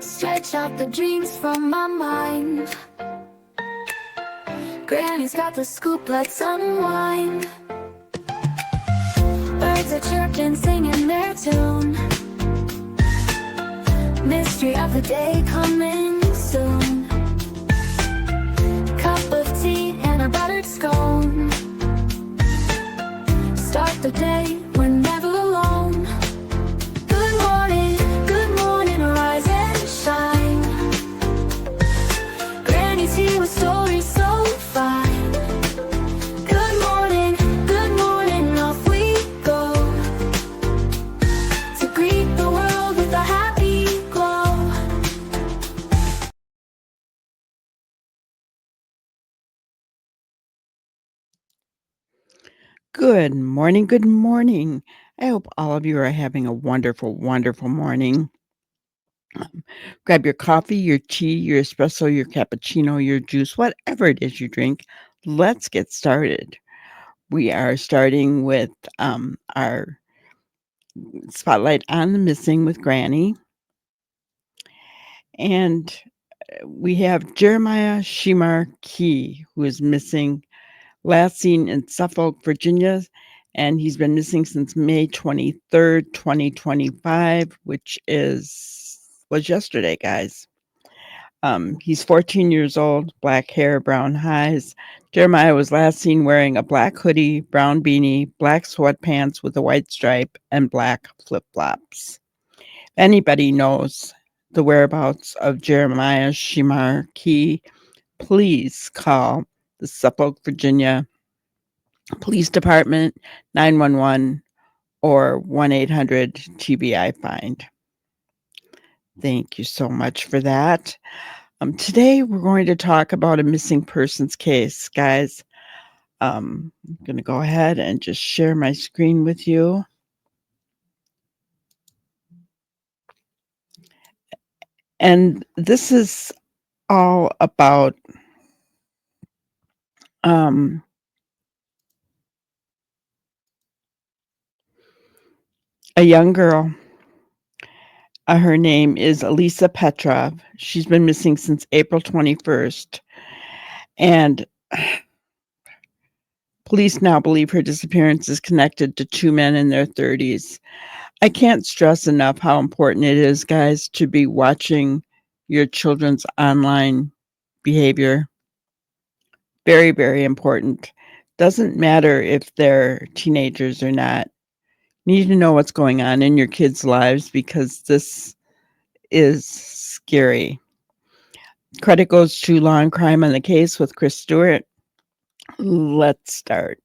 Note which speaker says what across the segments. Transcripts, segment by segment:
Speaker 1: Stretch out the dreams from my mind. Granny's got the scoop, let's unwind. Birds are chirping, singing their tune. Mystery of the day coming soon. Cup of tea and a buttered scone. Start the day, we're never alone. Good morning, rise and shine. Granny's here with stories so fine. Good morning, off we go. To greet the world with a happy glow.
Speaker 2: Good morning. Good morning. I hope all of you are having a wonderful, wonderful morning. Grab your coffee, your tea, your espresso, your cappuccino, your juice, whatever it is you drink. Let's get started. We are starting with our spotlight on the missing with Granny. And we have Jeremiah Shemar Key, who is missing, last seen in Suffolk, Virginia, and he's been missing since May 23rd, 2025, which was yesterday, guys. He's 14 years old, black hair, brown eyes. Jeremiah was last seen wearing a black hoodie, brown beanie, black sweatpants with a white stripe, and black flip-flops. If anybody knows the whereabouts of Jeremiah Shemar Key, please call the Suffolk, Virginia Police Department, 911, or 1-800-TBI-FIND. Thank you so much for that. Today, we're going to talk about a missing persons case, guys. I'm going to go ahead and just share my screen with you. And this is all about a young girl. Her name is Elisa Petrov. She's been missing since April 21st. And police now believe her disappearance is connected to two men in their 30s. I can't stress enough how important it is, guys, to be watching your children's online behavior. Very, very important. Doesn't matter if they're teenagers or not. You need to know what's going on in your kids' lives because this is scary. Credit goes to Law and Crime on the Case with Chris Stewart. Let's start.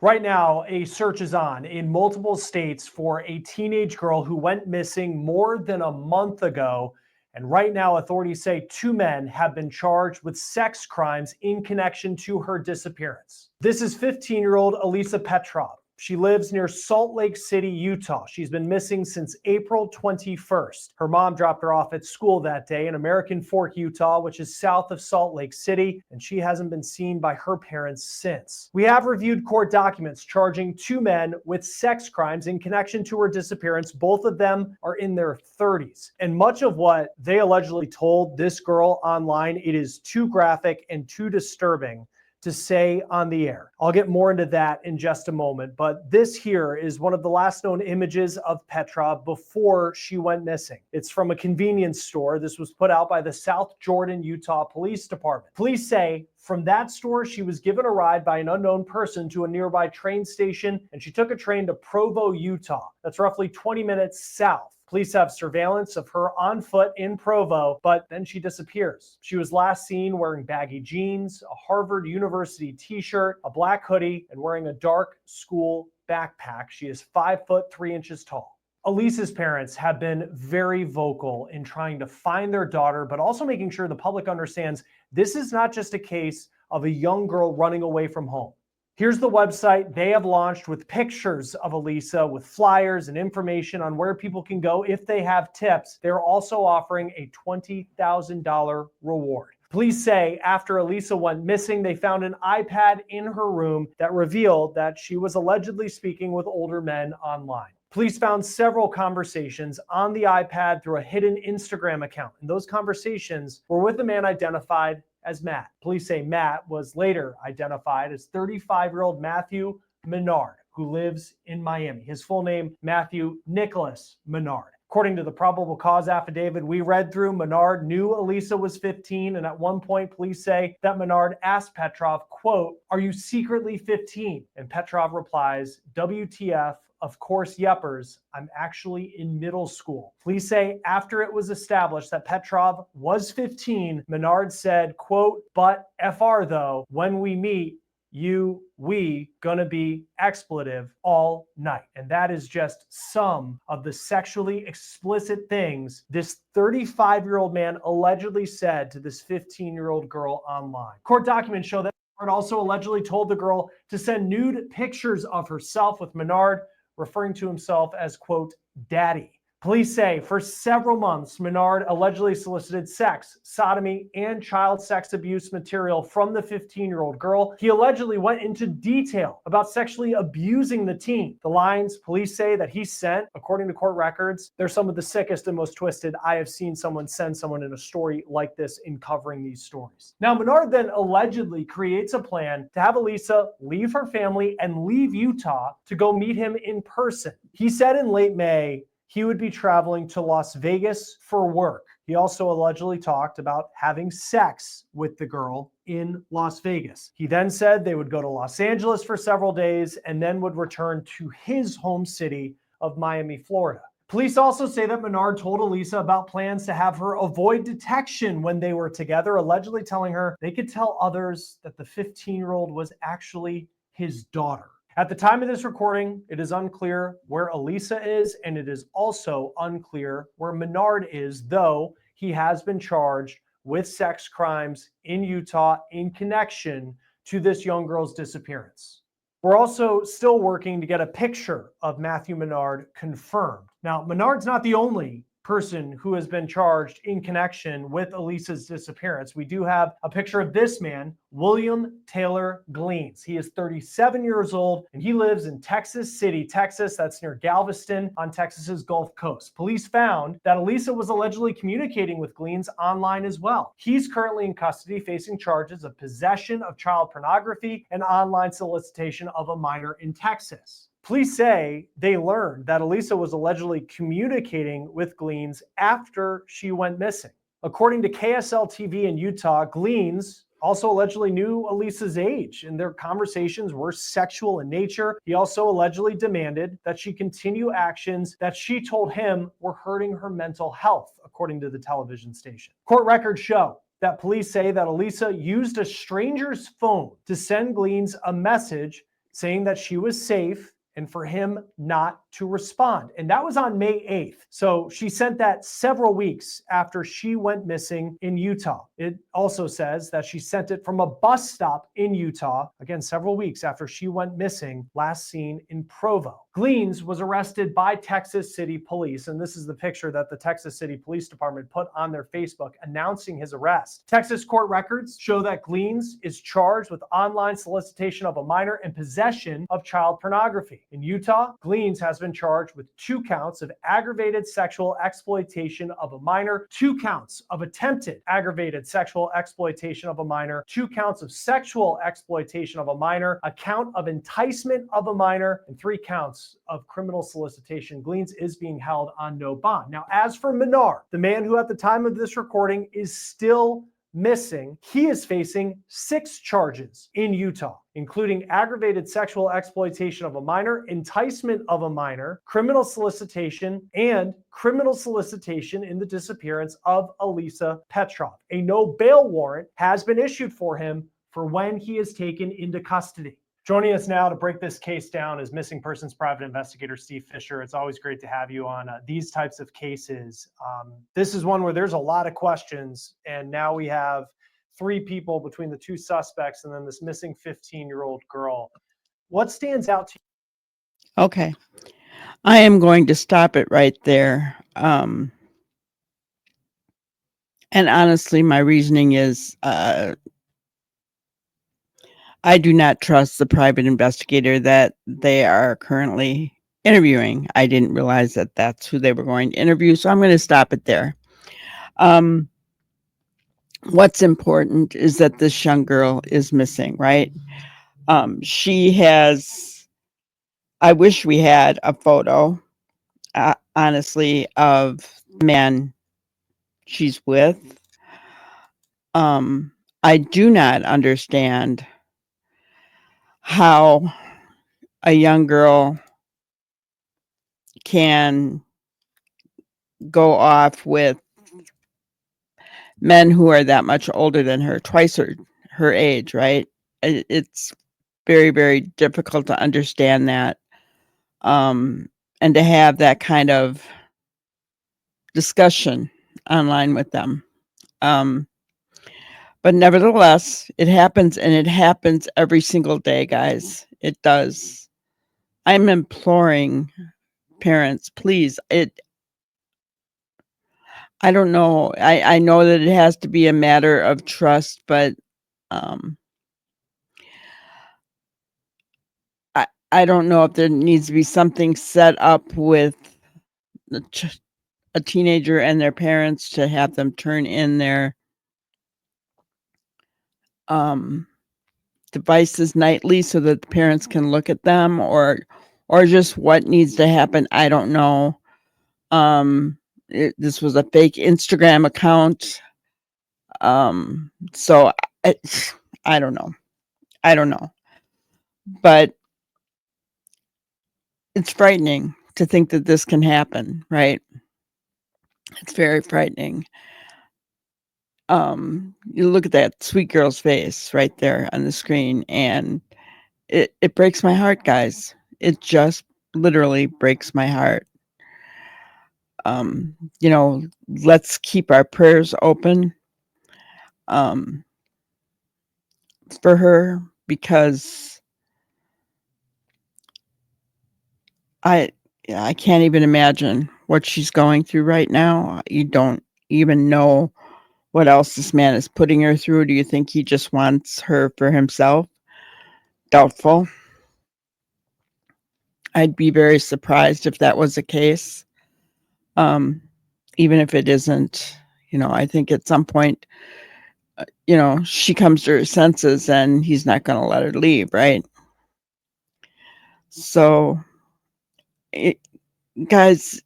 Speaker 3: Right now, a search is on in multiple states for a teenage girl who went missing more than a month ago. And right now, authorities say two men have been charged with sex crimes in connection to her disappearance. This is 15-year-old Elisa Petrov. She lives near Salt Lake City, Utah. She's been missing since April 21st. Her mom dropped her off at school that day in American Fork, Utah, which is south of Salt Lake City, and she hasn't been seen by her parents since. We have reviewed court documents charging two men with sex crimes in connection to her disappearance. Both of them are in their 30s. And much of what they allegedly told this girl online, it is too graphic and too disturbing to say on the air. I'll get more into that in just a moment, but this here is one of the last known images of Petrov before she went missing. It's from a convenience store. This was put out by the South Jordan, Utah Police Department. Police say from that store, she was given a ride by an unknown person to a nearby train station, and she took a train to Provo, Utah. That's roughly 20 minutes south. Police have surveillance of her on foot in Provo, but then she disappears. She was last seen wearing baggy jeans, a Harvard University t-shirt, a black hoodie, and wearing a dark school backpack. She is 5'3" tall. Elisa's parents have been very vocal in trying to find their daughter, but also making sure the public understands this is not just a case of a young girl running away from home. Here's the website they have launched with pictures of Elisa, with flyers and information on where people can go if they have tips. They're also offering a $20,000 reward. Police say after Elisa went missing, they found an iPad in her room that revealed that she was allegedly speaking with older men online. Police found several conversations on the iPad through a hidden Instagram account, and those conversations were with a man identified as Matt. Police say Matt was later identified as 35-year-old Matthew Menard, who lives in Miami. His full name, Matthew Nicholas Menard. According to the probable cause affidavit we read through, Menard knew Elisa was 15, and at one point, police say that Menard asked Petrov, quote, "Are you secretly 15?" And Petrov replies, "WTF, of course, yepers, I'm actually in middle school." Police say after it was established that Petrov was 15, Menard said, quote, "But FR though, when we meet, we gonna be expletive all night." And that is just some of the sexually explicit things this 35-year-old man allegedly said to this 15-year-old girl online. Court documents show that Menard also allegedly told the girl to send nude pictures of herself, with Menard referring to himself as, quote, "daddy." Police say for several months, Menard allegedly solicited sex, sodomy, and child sex abuse material from the 15-year-old girl. He allegedly went into detail about sexually abusing the teen. The lines police say that he sent, according to court records, they're some of the sickest and most twisted I have seen someone send someone in a story like this in covering these stories. Now, Menard then allegedly creates a plan to have Elisa leave her family and leave Utah to go meet him in person. He said in late May, he would be traveling to Las Vegas for work. He also allegedly talked about having sex with the girl in Las Vegas. He then said they would go to Los Angeles for several days and then would return to his home city of Miami, Florida. Police also say that Menard told Elisa about plans to have her avoid detection when they were together, allegedly telling her they could tell others that the 15-year-old was actually his daughter. At the time of this recording, it is unclear where Elisa is, and it is also unclear where Menard is, though he has been charged with sex crimes in Utah in connection to this young girl's disappearance. We're also still working to get a picture of Matthew Menard confirmed. Now, Menard's not the only person who has been charged in connection with Elisa's disappearance. We do have a picture of this man, William Taylor Gleans. He is 37 years old and he lives in Texas City, Texas. That's near Galveston on Texas's Gulf Coast. Police found that Elisa was allegedly communicating with Gleans online as well. He's currently in custody facing charges of possession of child pornography and online solicitation of a minor in Texas. Police say they learned that Elisa was allegedly communicating with Gleans after she went missing. According to KSL TV in Utah, Gleans also allegedly knew Elisa's age, and their conversations were sexual in nature. He also allegedly demanded that she continue actions that she told him were hurting her mental health, according to the television station. Court records show that police say that Elisa used a stranger's phone to send Gleans a message saying that she was safe and for him not to respond. And that was on May 8th. So she sent that several weeks after she went missing in Utah. It also says that she sent it from a bus stop in Utah, again, several weeks after she went missing, last seen in Provo. Gleans was arrested by Texas City Police, and this is the picture that the Texas City Police Department put on their Facebook announcing his arrest. Texas court records show that Gleans is charged with online solicitation of a minor and possession of child pornography. In Utah, Gleans has been charged with 2 counts of aggravated sexual exploitation of a minor, 2 counts of attempted aggravated sexual exploitation of a minor, 2 counts of sexual exploitation of a minor, a count of enticement of a minor, and 3 counts of criminal solicitation. Gleans is being held on no bond. Now, as for Menard, the man who at the time of this recording is still missing, he is facing 6 charges in Utah, including aggravated sexual exploitation of a minor, enticement of a minor, criminal solicitation, and criminal solicitation in the disappearance of Elisa Petrov. A no bail warrant has been issued for him for when he is taken into custody. Joining us now to break this case down is missing persons private investigator Steve Fisher. It's always great to have you on these types of cases. This is one where there's a lot of questions, and now we have 3 people between the 2 suspects and then this missing 15-year-old girl. What stands out to you?
Speaker 2: Okay. I am going to stop it right there. And honestly, my reasoning is I do not trust the private investigator that they are currently interviewing. I didn't realize that that's who they were going to interview, so I'm going to stop it there. What's important is that this young girl is missing, right? She has, I wish we had a photo, honestly, of the man she's with. I do not understand how a young girl can go off with men who are that much older than her, twice her age, right? It's very, very difficult to understand that. And to have that kind of discussion online with them. But nevertheless, it happens, and it happens every single day, guys. It does. I'm imploring parents, please. I don't know. I know that it has to be a matter of trust, but I don't know if there needs to be something set up with a teenager and their parents to have them turn in their devices nightly so that the parents can look at them, or just what needs to happen. I don't know. This was a fake Instagram account. So I don't know. I don't know. But it's frightening to think that this can happen, right? It's very frightening. You look at that sweet girl's face right there on the screen, and it breaks my heart, guys. It just literally breaks my heart. You know, let's keep our prayers open for her, because I can't even imagine what she's going through right now. You don't even know what else this man is putting her through. Do you think he just wants her for himself? Doubtful. I'd be very surprised if that was the case. Even if it isn't, I think at some point, she comes to her senses and he's not going to let her leave, right? So, guys,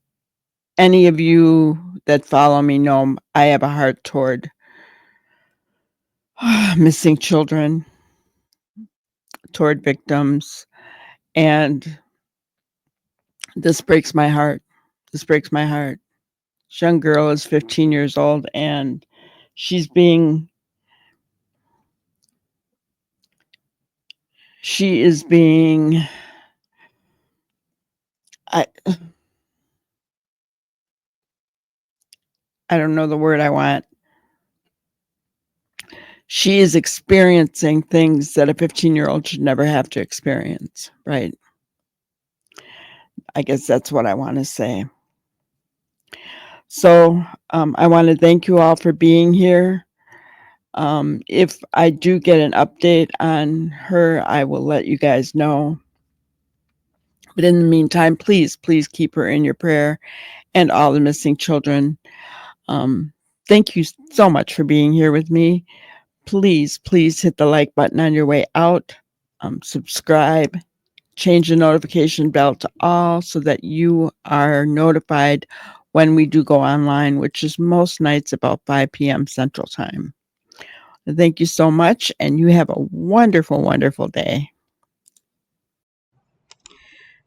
Speaker 2: any of you that follow me know I have a heart toward missing children, toward victims, and this breaks my heart. This breaks my heart. This young girl is 15 years old, and she is being I don't know the word I want. She is experiencing things that a 15-year-old should never have to experience, right? I guess that's what I want to say. So I want to thank you all for being here. If I do get an update on her, I will let you guys know. But in the meantime, please keep her in your prayer and all the missing children. Thank you so much for being here with me. Please hit the like button on your way out. Subscribe. Change the notification bell to all so that you are notified when we do go online, which is most nights about 5 p.m. Central Time. Thank you so much, and you have a wonderful, wonderful day.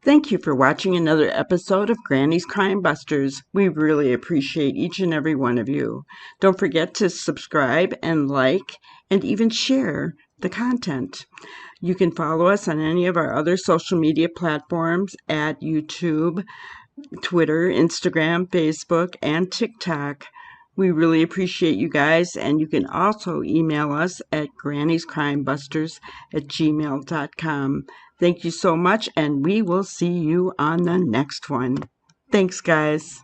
Speaker 2: Thank you for watching another episode of Granny's Crime Busters. We really appreciate each and every one of you. Don't forget to subscribe and like and even share the content. You can follow us on any of our other social media platforms at YouTube, Twitter, Instagram, Facebook, and TikTok. We really appreciate you guys, and you can also email us at grannyscrimebusters@gmail.com. Thank you so much, and we will see you on the next one. Thanks, guys.